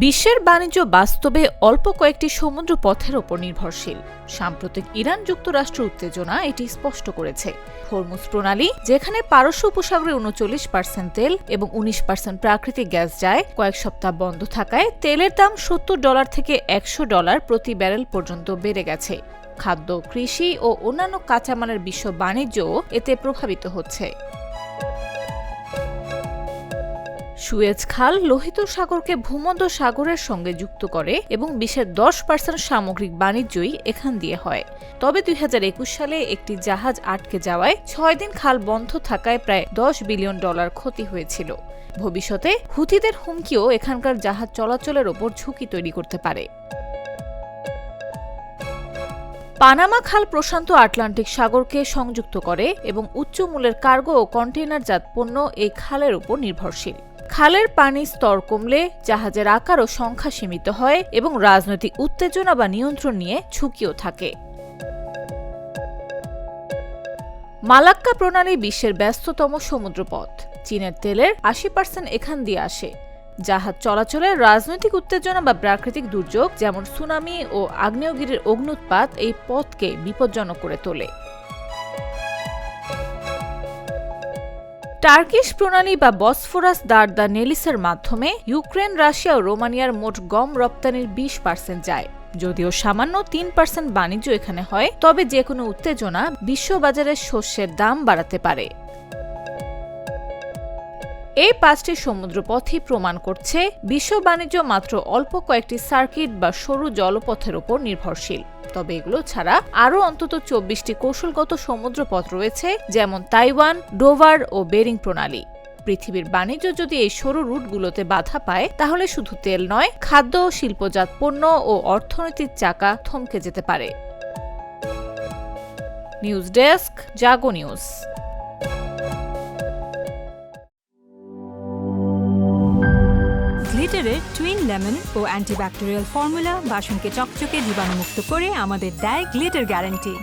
বিশ্বের বাণিজ্য বাস্তবে অল্প কয়েকটি সমুদ্র পথের ওপর নির্ভরশীল। সাম্প্রতিক ইরান যুক্তরাষ্ট্র উত্তেজনা এটি স্পষ্ট করেছে। হরমুজ প্রণালী, যেখানে পারস্য উপসাগরে ৩৯% তেল এবং ১৯% প্রাকৃতিক গ্যাস যায়, কয়েক সপ্তাহ বন্ধ থাকায় তেলের দাম $৭০ থেকে $১০০ প্রতি ব্যারেল পর্যন্ত বেড়ে গেছে। খাদ্য, কৃষি ও অন্যান্য কাঁচামালের বিশ্ব বাণিজ্যও এতে প্রভাবিত হচ্ছে। সুয়েজ খাল লোহিত সাগরকে ভূমধ্য সাগরের সঙ্গে যুক্ত করে এবং বিশ্বের 10% সামগ্রিক বাণিজ্যই এখান দিয়ে হয়। তবে ২০২১ সালে একটি জাহাজ আটকে যাওয়ায় ৬ দিন খাল বন্ধ থাকায় প্রায় $10 বিলিয়ন ক্ষতি হয়েছিল। ভবিষ্যতে হুথিদের হুমকিও এখানকার জাহাজ চলাচলের ওপর ঝুঁকি তৈরি করতে পারে। পানামা খাল প্রশান্ত আটলান্টিক সাগরকে সংযুক্ত করে এবং উচ্চ মূল্যের কার্গো ও কন্টেইনারজাত পণ্য এই খালের উপর নির্ভরশীল। খালের পানির স্তর কমলে জাহাজের আকার ও সংখ্যা সীমিত হয় এবং রাজনৈতিক উত্তেজনা বা নিয়ন্ত্রণ নিয়ে ঝুঁকিও থাকে। মালাক্কা প্রণালী বিশ্বের ব্যস্ততম সমুদ্রপথ। চীনের তেলের ৮০% এখান দিয়ে আসে। জাহাজ চলাচলে রাজনৈতিক উত্তেজনা বা প্রাকৃতিক দুর্যোগ যেমন সুনামি ও আগ্নেয়গিরির অগ্ন্যুৎপাত এই পথকে বিপজ্জনক করে তোলে। টার্কিশ প্রণালী বা বসফোরাস দ্য নেলিসের মাধ্যমে ইউক্রেন, রাশিয়া ও রোমানিয়ার মোট গম রপ্তানির ২০% যায়। যদিও সামান্য ৩% বাণিজ্য এখানে হয়, তবে যে কোনো উত্তেজনা বিশ্ববাজারে শস্যের দাম বাড়াতে পারে। এই ৫টি সমুদ্রপথই প্রমাণ করছে বিশ্ব বাণিজ্য মাত্র অল্প কয়েকটি সার্কিট বা সরু জলপথের ওপর নির্ভরশীল। তবে এগুলো ছাড়া আরও অন্তত ২৪টি কৌশলগত সমুদ্রপথ রয়েছে, যেমন তাইওয়ান, ডোভার ও বেরিং প্রণালী। পৃথিবীর বাণিজ্য যদি এই সরু রুটগুলোতে বাধা পায়, তাহলে শুধু তেল নয়, খাদ্য, শিল্পজাত পণ্য ও অর্থনীতির চাকা থমকে যেতে পারে। নিউজ ডেস্ক, জাগো নিউজ। গ্লিটারের টুইন লেমন ও অ্যান্টিব্যাকটেরিয়াল ফর্মুলা বাসনকে চকচকে জীবাণুমুক্ত করে আমাদের দেয় গ্লিটার গ্যারান্টি।